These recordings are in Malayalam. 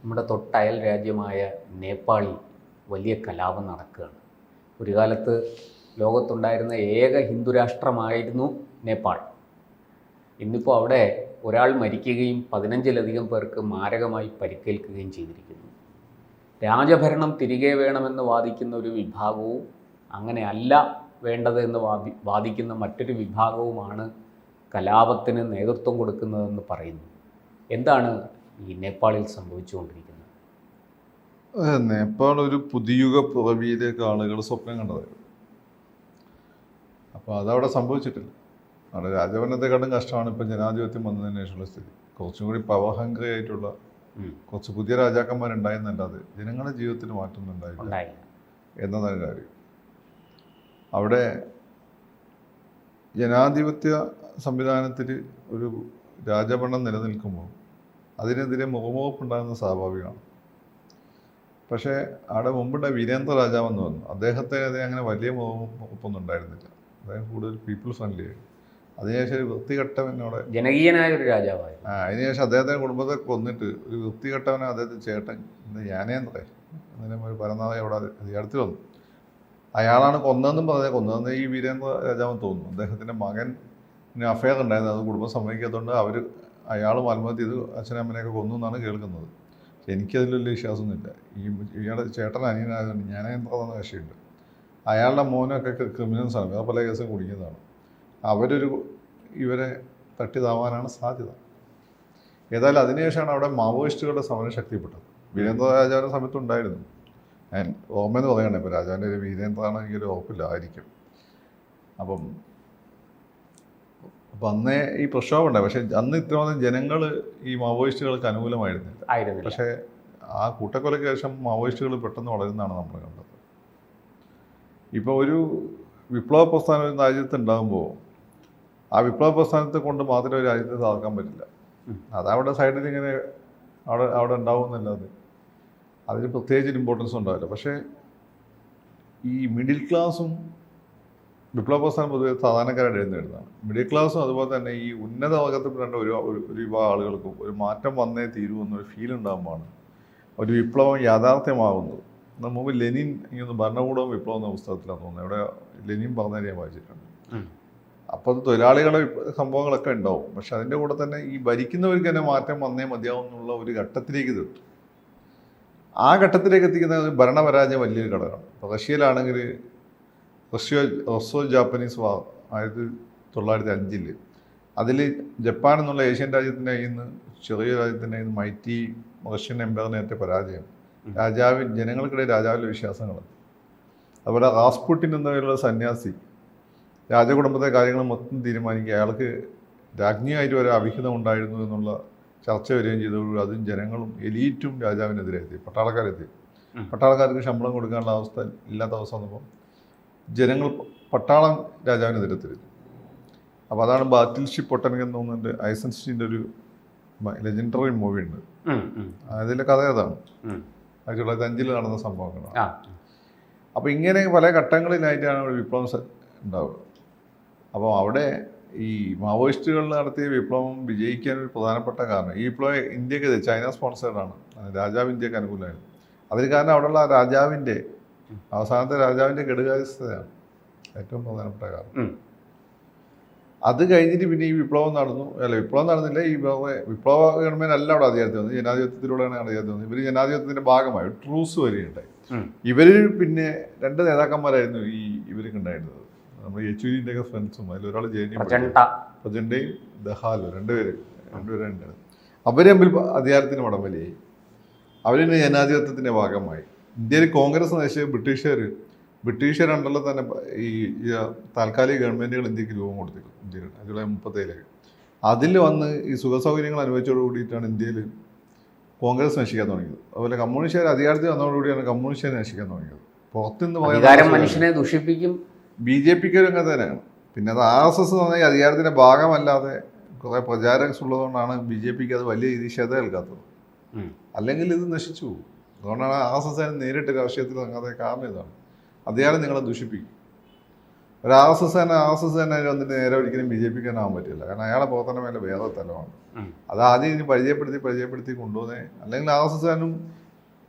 നമ്മുടെ തൊട്ടയൽ രാജ്യമായ നേപ്പാളിൽ വലിയ കലാപം നടക്കുകയാണ്. ഒരു കാലത്ത് ലോകത്തുണ്ടായിരുന്ന ഏക ഹിന്ദു രാഷ്ട്രമായിരുന്നു നേപ്പാൾ. ഇന്നിപ്പോൾ അവിടെ ഒരാൾ മരിക്കുകയും 15ലധികം പേർക്ക് മാരകമായി പരിക്കേൽക്കുകയും ചെയ്തിരിക്കുന്നു. രാജഭരണം തിരികെ വേണമെന്ന് വാദിക്കുന്ന ഒരു വിഭാഗവും അങ്ങനെയല്ല വേണ്ടതെന്ന് വാദിക്കുന്ന മറ്റൊരു വിഭാഗവുമാണ് കലാപത്തിന് നേതൃത്വം കൊടുക്കുന്നതെന്ന് പറയുന്നു. എന്താണ് ഈ നേപ്പാളിൽ സംഭവിച്ചുകൊണ്ടിരിക്കുന്നത്? നേപ്പാൾ ഒരു പുതിയുഗ പുറവിയിലേക്ക് ആളുകൾ സ്വപ്നം കണ്ടതായിരുന്നു. അപ്പോൾ അതവിടെ സംഭവിച്ചിട്ടില്ല. അവിടെ രാജഭരണത്തെക്കാളും കഷ്ടമാണ് ഇപ്പം ജനാധിപത്യം വന്നതിന് ശേഷമുള്ള സ്ഥിതി. കുറച്ചും കൂടി പവർഹംഗ്രിയായിട്ടുള്ള കുറച്ച് പുതിയ രാജാക്കന്മാരുണ്ടായെന്നല്ലാതെ ജനങ്ങളുടെ ജീവിതത്തിൽ മാറ്റമൊന്നും ഉണ്ടായില്ല എന്നതാണ് കാര്യം. അവിടെ ജനാധിപത്യ സംവിധാനത്തിൽ ഒരു രാജഭരണം നിലനിൽക്കുമ്പോൾ അതിനെതിരെ മുഖമുഖപ്പുണ്ടാകുന്നത് സ്വാഭാവികമാണ്. പക്ഷേ അവിടെ മുമ്പുണ്ട വീരേന്ദ്ര രാജാവെന്ന് വന്നു. അദ്ദേഹത്തിനെതിരെ അങ്ങനെ വലിയ മുഖമുഖപ്പൊന്നും ഉണ്ടായിരുന്നില്ല. അദ്ദേഹം കൂടുതൽ പീപ്പിൾ ഫ്രണ്ട്ലി ആയി. അതിനുശേഷം ഒരു വൃത്തികെട്ടവനോടെ ജനകീയനായ ഒരു രാജാവായി. അതിനുശേഷം അദ്ദേഹത്തിൻ്റെ കുടുംബത്തെ കൊന്നിട്ട് ഒരു വൃത്തികെട്ടവനെ അദ്ദേഹത്തിന് ചേട്ടൻ ജ്ഞാനേന്ദ്രേ അങ്ങനെ ഒരു പരനാഥ അവിടെ അടുത്ത് വന്നു. അയാളാണ് കൊന്നതെന്നും പറഞ്ഞാൽ കൊന്നതെന്ന് ഈ വീരേന്ദ്ര രാജാവെന്ന് തോന്നുന്നു. അദ്ദേഹത്തിൻ്റെ മകന് അഫെയർ ഉണ്ടായിരുന്നു. അത് കുടുംബം സമ്മതിക്കാത്തതുകൊണ്ട് അയാളും ആത്മഹത്യ ചെയ്ത് അച്ഛനമ്മനെയൊക്കെ കൊന്നു എന്നാണ് കേൾക്കുന്നത്. പക്ഷെ എനിക്കതിൽ വലിയ വിശ്വാസമൊന്നുമില്ല. ഇയാളുടെ ചേട്ടൻ അനിയനായതുകൊണ്ട് ജ്ഞാനേന്ദ്ര എന്ന കക്ഷിയുണ്ട്. അയാളുടെ മോനൊക്കെ ക്രിമിനൽസാണ്, വേറെ പല കേസും കുടിക്കുന്നതാണ്. ഇവരെ തട്ടിതാവാനാണ് സാധ്യത. ഏതായാലും അതിനുശേഷമാണ് അവിടെ മാവോയിസ്റ്റുകളുടെ സമരം ശക്തിപ്പെട്ടത്. വീരേന്ദ്ര രാജാവിൻ്റെ സമയത്തുണ്ടായിരുന്നു. ഞാൻ ഓർമ്മയെന്ന് പറയുകയാണ്. ഇപ്പോൾ രാജാവിൻ്റെ ഒരു വീരേന്ദ്രമാണ് എനിക്കൊരു ഉറപ്പില്ല, ആയിരിക്കും. അപ്പം അന്നേ ഈ പ്രക്ഷോഭം ഉണ്ടായി. പക്ഷേ അന്ന് ഇത്രമാത്രം ജനങ്ങൾ ഈ മാവോയിസ്റ്റുകൾക്ക് അനുകൂലമായിരുന്നില്ല. പക്ഷേ ആ കൂട്ടക്കൊലയ്ക്ക് ശേഷം മാവോയിസ്റ്റുകൾ പെട്ടെന്ന് വളരുന്നതാണ് നമ്മൾ കണ്ടത്. ഇപ്പോൾ ഒരു വിപ്ലവ പ്രസ്ഥാനം ഒരു രാജ്യത്ത് ഉണ്ടാകുമ്പോൾ ആ വിപ്ലവ പ്രസ്ഥാനത്തെ കൊണ്ട് മാത്രമേ ഒരു രാജ്യത്തെ താക്കാൻ പറ്റില്ല. അതവിടെ സൈഡിൽ ഇങ്ങനെ അവിടെ ഉണ്ടാവുമെന്നല്ലാതെ അതിന് പ്രത്യേകിച്ച് ഇമ്പോർട്ടൻസ് ഉണ്ടാവില്ല. പക്ഷേ ഈ മിഡിൽ ക്ലാസ്സും വിപ്ലവ പ്രസ്ഥാനം പൊതുവെ സാധാരണക്കാരായിട്ട് എഴുന്നേരുന്നതാണ്. മിഡിൽ ക്ലാസ്സും അതുപോലെ തന്നെ ഈ ഉന്നത വർഗത്തിൽപ്പെട്ട ഒരു വിഭാഗം ആളുകൾക്കും ഒരു മാറ്റം വന്നേ തീരുമെന്നൊരു ഫീൽ ഉണ്ടാകുമ്പോഴാണ് ഒരു വിപ്ലവം യാഥാർത്ഥ്യമാകുന്നത്. മുമ്പ് ലെനിൻ ഇങ്ങനെ ഭരണകൂടവും വിപ്ലവം എന്ന പുസ്തകത്തിലാണ് തോന്നുന്നത്. അവിടെ ലെനിൻ പറഞ്ഞത് ഞാൻ വായിച്ചിട്ടുണ്ട്. അപ്പോൾ അത് തൊഴിലാളികളുടെ സംഭവങ്ങളൊക്കെ ഉണ്ടാവും. പക്ഷെ അതിൻ്റെ കൂടെ തന്നെ ഈ ഭരിക്കുന്നവർക്ക് തന്നെ മാറ്റം വന്നേ മതിയാവും എന്നുള്ള ഒരു ഘട്ടത്തിലേക്ക് ഇത് എത്തും. ആ ഘട്ടത്തിലേക്ക് എത്തിക്കുന്ന ഭരണപരാജയം വലിയൊരു ഘടകമാണ്. ഇപ്പോൾ റഷ്യയിലാണെങ്കിൽ റഷ്യോ ജാപ്പനീസ് വാർ 1905 അതിൽ ജപ്പാൻ എന്നുള്ള ഏഷ്യൻ രാജ്യത്തിൻ്റെ കയ്യിൽ നിന്ന് ചെറിയ രാജ്യത്തിൻ്റെ കയ്യിൽ നിന്ന് മൈറ്റി റഷ്യൻ എംപയറിനേറ്റ പരാജയം ജനങ്ങൾക്കിടയിൽ രാജാവിൻ്റെ വിശ്വാസങ്ങളാണ്. അതുപോലെ റാസ്പുട്ടിൻ എന്ന പേരുള്ള സന്യാസി രാജകുടുംബത്തെ കാര്യങ്ങൾ മൊത്തം തീരുമാനിക്കുക. അയാൾക്ക് രാജ്ഞിയായിട്ട് ഒരു അവിഹിതം ഉണ്ടായിരുന്നു എന്നുള്ള ചർച്ച വരികയും ചെയ്തതോടുകൂടി അതും ജനങ്ങളും എലീറ്റും രാജാവിനെതിരെ എത്തി. പട്ടാളക്കാർക്ക് ശമ്പളം കൊടുക്കാനുള്ള ഇല്ലാത്ത അവസ്ഥ വന്നപ്പോൾ ജനങ്ങൾ പട്ടാളം രാജാവിനെതിരെ തിരിഞ്ഞു. അപ്പോൾ അതാണ് ബാറ്റിൽ ഷിപ്പ് പൊട്ടൻകൻ എന്ന് തോന്നുന്നുണ്ട്. ഐസൻസ്റ്റീൻ്റെ ഒരു ലെജൻഡറി മൂവി ഉണ്ട്. അതിലെ കഥ അതാണ്. 1905 നടന്ന സംഭവങ്ങളാണ്. അപ്പോൾ ഇങ്ങനെ പല ഘട്ടങ്ങളിലായിട്ടാണ് അവിടെ വിപ്ലവം ഉണ്ടാവുക. അപ്പോൾ അവിടെ ഈ മാവോയിസ്റ്റുകൾ നടത്തിയ വിപ്ലവം വിജയിക്കാൻ ഒരു പ്രധാനപ്പെട്ട കാരണം ഈ വിപ്ലവം ഇന്ത്യക്ക് ചൈന സ്പോൺസേഡാണ്. രാജാവ് ഇന്ത്യക്ക് അനുകൂലമായിരുന്നു. അതിന് കാരണം അവിടെയുള്ള രാജാവിൻ്റെ അവസാനത്തെ രാജാവിൻ്റെ കെടുകാര്യസ്ഥതയാണ് ഏറ്റവും പ്രധാനപ്പെട്ട കാരണം. അത് കഴിഞ്ഞിട്ട് പിന്നെ ഈ വിപ്ലവം നടന്നില്ല. ഈ വിപ്ലവ ഗവൺമെൻറ് അല്ല അവിടെ അധികാരത്തിൽ വന്നത്, ജനാധിപത്യത്തിലൂടെയാണ് അധികാരത്തിൽ വന്നത്. ഇവർ ജനാധിപത്യത്തിൻ്റെ ഭാഗമായി ട്രൂസ് വരികയുണ്ടായി. ഇവർ പിന്നെ 2 നേതാക്കന്മാരായിരുന്നു ഇവർക്ക് ഉണ്ടായിരുന്നത്. നമ്മൾ യെച്ചൂരിൻ്റെ ഒക്കെ ഫ്രണ്ട്സും അതിലൊരാൾ പ്രചണ്ഡയും ദഹാലും രണ്ടുപേരുണ്ടായിരുന്നു. അവർ തമ്മിൽ അധികാരത്തിന് വടംവലിയായി. അവരിന്ന് ജനാധിപത്യത്തിൻ്റെ ഭാഗമായി. ഇന്ത്യയിൽ കോൺഗ്രസ് നയിച്ച ബ്രിട്ടീഷുകാർ ഉണ്ടല്ലോ തന്നെ ഈ താൽക്കാലിക ഗവൺമെൻറ്റുകൾ ഇന്ത്യക്ക് രൂപം കൊടുത്തിരുന്നു. ഇന്ത്യയിൽ 1937 അതിൽ വന്ന് ഈ സുഖസൗകര്യങ്ങൾ അനുഭവിച്ചോട് കൂടിയിട്ടാണ് ഇന്ത്യയിൽ കോൺഗ്രസ് നശിക്കാൻ തുടങ്ങിയത്. അതുപോലെ കമ്മ്യൂണിസ്റ്റുകാർ അധികാരത്തിൽ വന്നതോടുകൂടിയാണ് കമ്മ്യൂണിസ്റ്റുകാർ നശിക്കാൻ തുടങ്ങിയത്. പുറത്തുനിന്ന് പറയുന്നത് മനുഷ്യനെ ദുഷിപ്പിക്കും. BJPക്ക് അങ്ങനെ തന്നെയാണ്. പിന്നെ അത് RSS പറഞ്ഞാൽ അധികാരത്തിൻ്റെ ഭാഗമല്ലാതെ കുറേ പ്രചാരകസ് ഉള്ളതുകൊണ്ടാണ് BJPക്ക് അത് വലിയ രീതിയിൽ ക്ഷത ഏൽക്കാത്തത്. അല്ലെങ്കിൽ ഇത് നശിച്ചു പോകും. അതുകൊണ്ടാണ് RSS നേരിട്ട് രാഷ്ട്രീയത്തിൽ ഇറങ്ങാതെ കാരണം ഇതാണ്. അധികാരം നിങ്ങളെ ദുഷിപ്പിക്കും. ഒരു RSS തന്നെ വന്നിട്ട് നേരെ ഒരിക്കലും BJP ആവാൻ പറ്റില്ല. കാരണം അയാളെ പ്രവർത്തനം വേണ്ട വേറെ തലമാണ്. അത് ആദ്യം ഇനി പരിചയപ്പെടുത്തി കൊണ്ടുപോകുന്നേ. അല്ലെങ്കിൽ RSSനും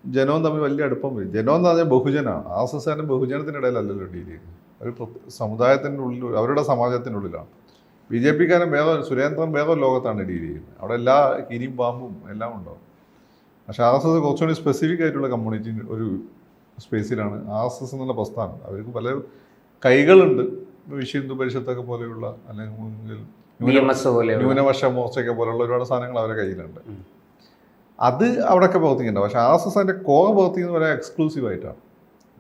ജനവും തമ്മിൽ വലിയ അടുപ്പം വരും. ജനം എന്ന് പറഞ്ഞാൽ ബഹുജനാണ്. RSSനും ബഹുജനത്തിനിടയിലല്ലല്ലോ ഡീൽ ചെയ്യുന്നത്. ഒരു സമുദായത്തിൻ്റെ ഉള്ളിൽ, അവരുടെ സമാജത്തിനുള്ളിലാണ്. BJPക്കാരൻ വേറെ, സുരേന്ദ്രൻ വേറെ ലോകത്താണ് ഡീൽ ചെയ്യുന്നത്. അവിടെ എല്ലാ കിരിയും പാമ്പും എല്ലാം ഉണ്ടാവും. പക്ഷേ RSS കുറച്ചുകൂടി സ്പെസിഫിക് ആയിട്ടുള്ള കമ്മ്യൂണിറ്റി ഒരു സ്പേസിലാണ് RSS എന്നുള്ള പ്രസ്ഥാനം. അവർക്ക് പല കൈകളുണ്ട്. വിശ്വ ഹിന്ദു പരിഷത്തൊക്കെ പോലെയുള്ള, അല്ലെങ്കിൽ ന്യൂനപക്ഷ മോർച്ചയൊക്കെ പോലെയുള്ള ഒരുപാട് സാധനങ്ങൾ അവരുടെ കയ്യിലുണ്ട്. അത് അവിടെയൊക്കെ പ്രവർത്തിക്കുന്നുണ്ട്. പക്ഷേ RSS അതിൻ്റെ കോർ പ്രവർത്തിക്കുന്നത് വളരെ എക്സ്ക്ലൂസീവായിട്ടാണ്.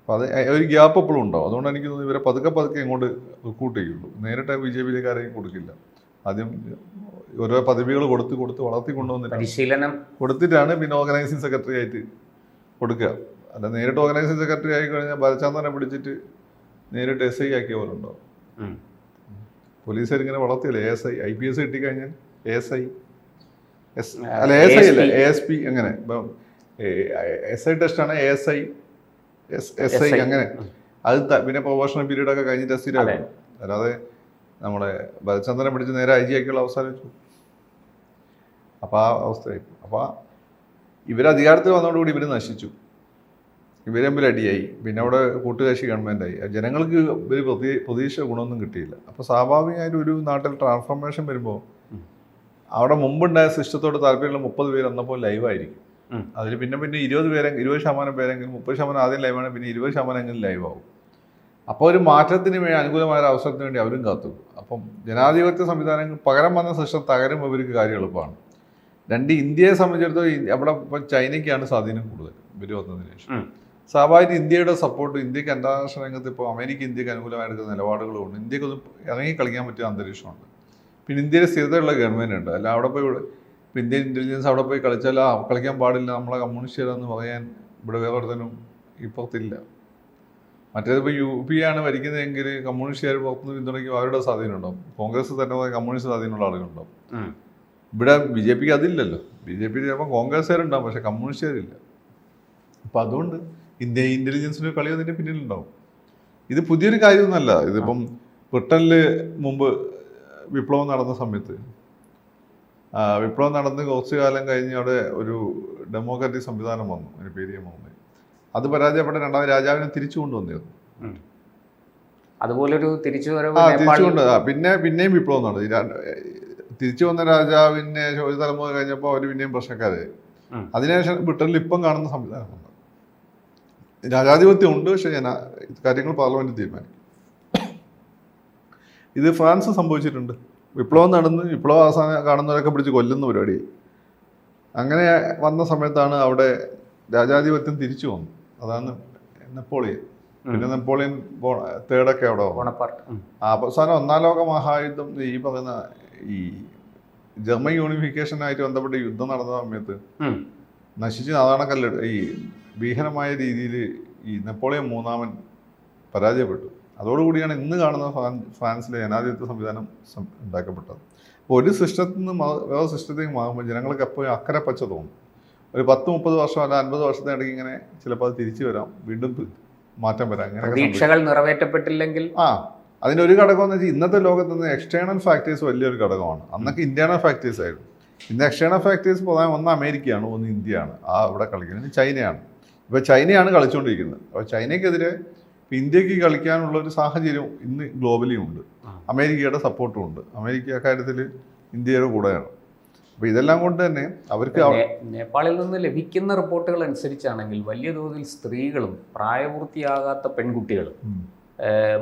അപ്പോൾ അത് ഒരു ഗ്യാപ്പ് എപ്പോഴും ഉണ്ടാവും. അതുകൊണ്ട് എനിക്ക് തോന്നുന്നു ഇവരെ പതുക്കെ ഇങ്ങോട്ട് റിക്രൂട്ട് ചെയ്യുള്ളൂ. നേരിട്ട് BJPയിലേക്ക് ആരെയും കൊടുക്കില്ല. ആദ്യം ഓരോ പദവികൾ കൊടുത്ത് വളർത്തി കൊണ്ടുവന്നിട്ട് പരിശീലനം കൊടുത്തിട്ടാണ് പിന്നെ ഓർഗനൈസിങ് സെക്രട്ടറി ആയിട്ട് കൊടുക്കുക. അല്ല നേരിട്ട് ഓർഗനൈസിങ് സെക്രട്ടറി ആയി കഴിഞ്ഞാൽ ബാലചന്ദ്രനെ പിടിച്ചിട്ട് നേരിട്ട് SI ആക്കിയ പോലെ ഉണ്ടാവും. പോലീസുകാർ ഇങ്ങനെ വളർത്തിയല്ലേ ASI, IPS കിട്ടിക്കഴിഞ്ഞാൽ ASI അല്ല ASI അല്ല ASP, അങ്ങനെ ഇപ്പം SI ടെസ്റ്റാണ് ASI SI അങ്ങനെ. അത് പിന്നെ പ്രൊബോഷണൽ പീരീഡൊക്കെ കഴിഞ്ഞ് ടെസ്റ്റിലാകും. അല്ലാതെ നമ്മളെ ബാലചന്ദ്രനെ പിടിച്ച് നേരെ IG ആക്കിയുള്ള അവസാനിച്ചു. അപ്പോൾ ആ അവസ്ഥയായി. അപ്പോൾ ഇവർ അധികാരത്തിൽ വന്നതോടുകൂടി ഇവർ നശിച്ചു. ഇവർ തമ്മിൽ അടിയായി. പിന്നെ അവിടെ കൂട്ടുകക്ഷി ഗവൺമെൻറ്റായി. ജനങ്ങൾക്ക് ഒരു പ്രതീക്ഷ ഗുണമൊന്നും കിട്ടിയില്ല. അപ്പോൾ സ്വാഭാവികമായിട്ട് ഒരു നാട്ടിൽ ട്രാൻസ്ഫോർമേഷൻ വരുമ്പോൾ അവിടെ മുമ്പുണ്ടായ സിസ്റ്റത്തോട് താല്പര്യമുള്ള 30 പേര് അന്നപ്പോൾ ലൈവായിരിക്കും. അതിൽ പിന്നെ 20% പേരെങ്കിലും 30% ആദ്യം ലൈവാണ്, പിന്നെ 20% ലൈവാകും. അപ്പോൾ ഒരു മാറ്റത്തിന് വേണ്ടി, അനുകൂലമായ ഒരു അവസരത്തിന് വേണ്ടി അവരും കാത്തു. അപ്പം ജനാധിപത്യ സംവിധാനങ്ങൾ പകരം വന്ന സിസ്റ്റം തകരുമ്പോൾ ഇവർക്ക് കാര്യം എളുപ്പമാണ്. ഇന്ത്യയെ സംബന്ധിച്ചിടത്തോളം അവിടെ ഇപ്പം ചൈനയ്ക്കാണ് സ്വാധീനം കൂടുതൽ ഇവർ വന്നതിന് ശേഷം. സ്വാഭാവിക ഇന്ത്യയുടെ സപ്പോർട്ട്, ഇന്ത്യക്ക് അന്താരാഷ്ട്ര രംഗത്ത് ഇപ്പോൾ അമേരിക്ക ഇന്ത്യക്ക് അനുകൂലമായെടുക്കുന്ന നിലപാടുകളുണ്ട്. ഇന്ത്യക്കൊന്നും ഇറങ്ങി കളിക്കാൻ പറ്റിയ അന്തരീക്ഷമുണ്ട്. പിന്നെ ഇന്ത്യയിൽ സ്ഥിരതയുള്ള ഗവൺമെൻറ് ഉണ്ട്. അല്ല അവിടെ പോയി ഇപ്പോൾ ഇന്ത്യൻ ഇൻ്റലിജൻസ് അവിടെ പോയി കളിച്ചാൽ കളിക്കാൻ പാടില്ല, നമ്മളെ കമ്മ്യൂണിസ്റ്റുകാരെന്ന് പറയാൻ ഇവിടെ വേറെ ഒരുത്തനും ഇപ്പുറത്തില്ല. മറ്റേതിപ്പോൾ UP ആണ് ഭരിക്കുന്നതെങ്കിൽ കമ്മ്യൂണിസ്റ്റുകാർ പുറത്തുനിന്ന് പിന്തുണയ്ക്കും, അവരുടെ സ്വാധീനം ഉണ്ടാവും. കോൺഗ്രസ് തന്നെ കമ്മ്യൂണിസ്റ്റ് സ്വാധീനമുള്ള ആളുകളുണ്ടാവും. ഇവിടെ BJPക്ക് അതില്ലല്ലോ. BJP ചിലപ്പോൾ കോൺഗ്രസ്സുകാരുണ്ടാവും, പക്ഷേ കമ്മ്യൂണിസ്റ്റുകാരില്ല. അപ്പം അതുകൊണ്ട് ഇന്ത്യ ഇൻ്റലിജൻസിൻ്റെ കളി അതിൻ്റെ പിന്നിലുണ്ടാവും. ഇത് പുതിയൊരു കാര്യമൊന്നുമല്ല. ഇതിപ്പം ബ്രിട്ടനിൽ മുമ്പ് വിപ്ലവം നടന്ന സമയത്ത്, വിപ്ലവം നടന്ന് കുറച്ചു കാലം കഴിഞ്ഞ് അവിടെ ഒരു ഡെമോക്രാറ്റിക് സംവിധാനം വന്നു, അതിന് പേര് വന്നു. അത് പരാജയപ്പെട്ട രണ്ടാമത് രാജാവിനെ തിരിച്ചു കൊണ്ടുവന്നിരുന്നു. അതുപോലൊരു പിന്നെയും വിപ്ലവം നടന്നു. തിരിച്ചു വന്ന രാജാവിനെ ഒരു തലമുറ കഴിഞ്ഞപ്പോൾ അവർ പിന്നെയും പ്രശ്നക്കാരായി. അതിനുശേഷം ബ്രിട്ടനിൽ ഇപ്പം കാണുന്ന സംവിധാനമുണ്ട്. രാജാധിപത്യം ഉണ്ട്, പക്ഷേ കാര്യങ്ങൾ പാർലമെന്റ് തീരുമാനിക്കും. ഇത് ഫ്രാൻസ് സംഭവിച്ചിട്ടുണ്ട്. വിപ്ലവം നടന്ന് വിപ്ലവ അവസാനം കാണുന്നവരൊക്കെ പിടിച്ച് കൊല്ലുന്ന പരിപാടിയായി. അങ്ങനെ വന്ന സമയത്താണ് അവിടെ രാജാധിപത്യം തിരിച്ചു വന്നു. അതാണ് നെപ്പോളിയൻ. പിന്നെ നെപ്പോളിയൻ തേർഡൊക്കെ അവിടെ വന്നു. അവസാനം 1-ാം ലോക മഹായുദ്ധം, ഈ പറയുന്ന ഈ ജർമ്മൻ യൂണിഫിക്കേഷനായിട്ട് ബന്ധപ്പെട്ട് യുദ്ധം നടന്ന സമയത്ത് നശിച്ച് അതാണ് ഈ ഭീകരമായ രീതിയിൽ ഈ നെപ്പോളിയൻ 3-ാമൻ പരാജയപ്പെട്ടു. അതോടുകൂടിയാണ് ഇന്ന് കാണുന്ന ഫ്രാൻസിലെ ജനാധിപത്യ സംവിധാനം ഉണ്ടാക്കപ്പെട്ടത്. അപ്പോൾ ഒരു സിസ്റ്റത്തിൽ നിന്ന് വേറെ സിസ്റ്റത്തേക്ക് മാറുമ്പോൾ ജനങ്ങൾക്ക് എപ്പോഴും അക്കരെ പച്ച തോന്നും. ഒരു 10-30 വർഷം അല്ല 50 വർഷത്തിനിടയ്ക്ക് ഇങ്ങനെ ചിലപ്പോൾ അത് തിരിച്ചു വരാം, വീണ്ടും മാറ്റം വരാം. പ്രതീക്ഷകൾ നിറവേറ്റപ്പെട്ടില്ലെങ്കിൽ അതിൻ്റെ ഒരു ഘടകം എന്ന് വെച്ചാൽ ഇന്നത്തെ ലോകത്ത് നിന്ന് എക്സ്റ്റേണൽ ഫാക്ടേഴ്സ് വലിയൊരു ഘടകമാണ്. അന്നൊക്കെ ഇന്റേണൽ ഫാക്ടേഴ്സ് ആയിരുന്നു. ഇന്ന് എക്സ്റ്റേണൽ ഫാക്ടേഴ്സ് പ്രധാനം ഒന്ന് അമേരിക്കയാണ്, ഒന്ന് ഇന്ത്യയാണ്. ഇവിടെ കളിക്കുന്നത് ചൈനയാണ്. ഇപ്പോൾ ചൈനയാണ് കളിച്ചുകൊണ്ടിരിക്കുന്നത്. അപ്പോൾ ചൈനയ്ക്കെതിരെ ഇന്ത്യക്ക് കളിക്കാനുള്ള ഒരു സാഹചര്യം ഇന്ന് ഗ്ലോബലി ഉണ്ട്. അമേരിക്കയുടെ സപ്പോർട്ടും ഉണ്ട്. അമേരിക്ക അക്കാര്യത്തിൽ ഇന്ത്യയുടെ കൂടെയാണ്. അപ്പോൾ ഇതെല്ലാം കൊണ്ട് തന്നെ അവർക്ക് നേപ്പാളിൽ നിന്ന് ലഭിക്കുന്ന റിപ്പോർട്ടുകൾ അനുസരിച്ചാണെങ്കിൽ വലിയ തോതിൽ സ്ത്രീകളും പ്രായപൂർത്തിയാകാത്ത പെൺകുട്ടികളും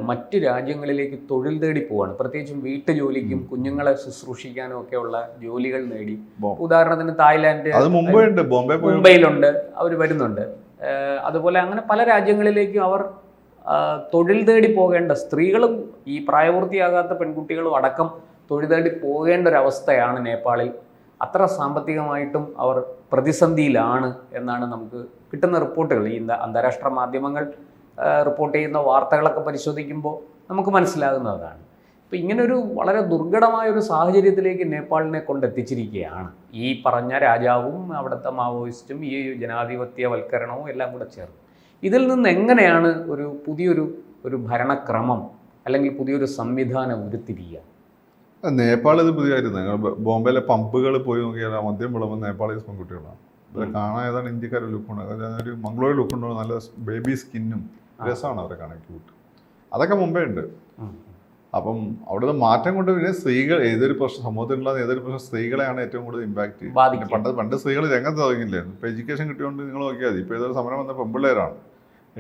മറ്റ് രാജ്യങ്ങളിലേക്ക് തൊഴിൽ തേടി പോവാണ്. പ്രത്യേകിച്ചും വീട്ടുജോലിക്കും കുഞ്ഞുങ്ങളെ ശുശ്രൂഷിക്കാനും ഒക്കെയുള്ള ജോലികൾ നേടി. ഉദാഹരണത്തിന് തായ്ലാൻഡ്, മുംബൈയിലുണ്ട്, അവർ വരുന്നുണ്ട്. അതുപോലെ അങ്ങനെ പല രാജ്യങ്ങളിലേക്കും അവർ തൊഴിൽ തേടി പോകേണ്ട, സ്ത്രീകളും ഈ പ്രായപൂർത്തിയാകാത്ത പെൺകുട്ടികളും അടക്കം തൊഴിൽ തേടി പോകേണ്ട ഒരവസ്ഥയാണ് നേപ്പാളിൽ. അത്ര സാമ്പത്തികമായിട്ടും അവർ പ്രതിസന്ധിയിലാണ് എന്നാണ് നമുക്ക് കിട്ടുന്ന റിപ്പോർട്ടുകൾ. ഈ അന്താരാഷ്ട്ര മാധ്യമങ്ങൾ റിപ്പോർട്ട് ചെയ്യുന്ന വാർത്തകളൊക്കെ പരിശോധിക്കുമ്പോൾ നമുക്ക് മനസ്സിലാകുന്നതാണ്. അപ്പോൾ ഇങ്ങനൊരു വളരെ ദുർഘടമായൊരു സാഹചര്യത്തിലേക്ക് നേപ്പാളിനെ കൊണ്ടെത്തിച്ചിരിക്കുകയാണ് ഈ പറഞ്ഞ രാജാവും അവിടുത്തെ മാവോയിസ്റ്റും ഈ ജനാധിപത്യവൽക്കരണവും എല്ലാം കൂടെ ചേർന്ന്. ഇതിൽ നിന്ന് എങ്ങനെയാണ് പുതിയൊരു ഭരണക്രമം അല്ലെങ്കിൽ പുതിയൊരു സംവിധാനം ഉരുത്തിരിയുക? നേപ്പാൾ ഇത് പുതിയതായിരുന്നു. ഞങ്ങൾ ബോംബെയിലെ പമ്പുകൾ പോയി നോക്കിയാൽ മദ്യം വിളമ്പുന്ന നേപ്പാളീസ് പെൺകുട്ടികളാണ്. ഇവരെ കാണാൻ ഏതാണ് ഇന്ത്യക്കാരുടെ ലുക്കുണ്ട്, ഒരു മംഗളൂർ ലുക്കുണ്ടോ, നല്ല ബേബി സ്കിന്നും രസമാണ് അവരെ കാണാൻ, ക്യൂട്ട്. അതൊക്കെ മുമ്പേ ഉണ്ട്. അപ്പം അവിടുത്തെ മാറ്റം കൊണ്ട് പിന്നെ സ്ത്രീകൾ ഏതൊരു പ്രശ്നം സമൂഹത്തിലുള്ള ഏതൊരു പ്രശ്നം സ്ത്രീകളെയാണ് ഏറ്റവും കൂടുതൽ ഇമ്പാക്ട് ചെയ്യുന്നത്. പണ്ട് സ്ത്രീകൾ രംഗത്ത് തുടങ്ങിയില്ലായിരുന്നു. ഇപ്പോൾ എഡ്യൂക്കേഷൻ കിട്ടിയോണ്ട് നിങ്ങൾ നോക്കിയാൽ മതി. ഇപ്പോൾ ഏതൊരു സമരം വന്ന പെൺപിള്ളേരാണ്.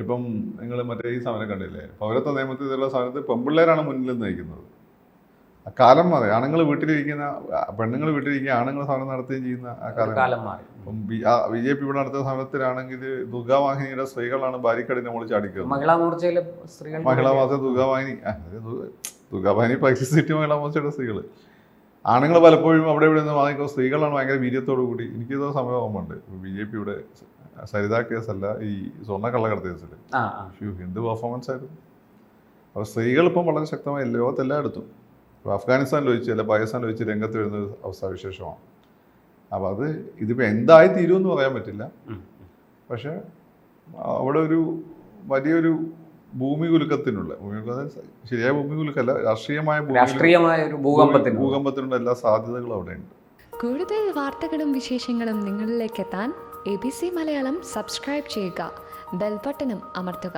ഇപ്പം നിങ്ങൾ മറ്റേ ഈ സമരം കണ്ടില്ലേ, പൗരത്വ നിയമത്തിൽ ഇതുള്ള സമരത്ത് പെൺപിള്ളേരാണ് മുന്നിൽ നയിക്കുന്നത്. കാലം മാറി. ആണുങ്ങൾ വീട്ടിലിരിക്കുന്ന പെണ്ണുങ്ങൾ വീട്ടിലിരിക്കുക, ആണുങ്ങൾ സമരം നടത്തുകയും ചെയ്യുന്ന ആ കാലം മാറി. ഇപ്പം BJP ഇവിടെ നടത്തുന്ന സമരത്തിലാണെങ്കിൽ ദുർഗാവാഹിനിയുടെ സ്ത്രീകളാണ് ബാരിക്കടിനെ മുകളിൽ ചാടിക്കുന്നത്. മഹിളാ മോർച്ചയിലെ സ്ത്രീകൾ, മഹിളാ മോർച്ച ദുർഗാവാഹിനി പൈസ മഹിളാ മോർച്ചയുടെ സ്ത്രീകൾ. ആണുങ്ങൾ പലപ്പോഴും അവിടെ ഇവിടെ നിന്ന് വാങ്ങിക്കുന്ന സ്ത്രീകളാണ് ഭയങ്കര വീര്യത്തോടു കൂടി. എനിക്കിത് സമയം ഓർമ്മയുണ്ട്, BJPയുടെ സരിത കേസല്ല, ഈ സ്വർണ്ണ കള്ളക്കടത്ത് കേസിൽ എന്ത് പെർഫോമൻസ് ആയിരുന്നു. അപ്പോൾ സ്ത്രീകൾ ഇപ്പം വളരെ ശക്തമായി ലോകത്തെല്ലായിടത്തും, ഇപ്പോൾ അഫ്ഗാനിസ്ഥാനിൽ വെച്ച് അല്ല പാകിസ്ഥാനിൽ വെച്ച് രംഗത്ത് വരുന്ന ഒരു അവസ്ഥാവിശേഷമാണ്. അപ്പോൾ അത് ഇതിപ്പോൾ എന്തായി തീരുമെന്ന് പറയാൻ പറ്റില്ല. പക്ഷേ അവിടെ ഒരു വലിയൊരു ഭൂമികുലുക്കത്തിനുള്ള ശരിയായ ഭൂമികുലുക്കല്ല, രാഷ്ട്രീയമായ ഒരു ഭൂകമ്പത്തിനുള്ള എല്ലാ സാധ്യതകളും അവിടെയുണ്ട്. കൂടുതൽ വാർത്തകളും വിശേഷങ്ങളും നിങ്ങളിലേക്ക് എത്താൻ ABC മലയാളം സബ്സ്ക്രൈബ് ചെയ്യുക, ബെൽ ബട്ടണും അമർത്തുക.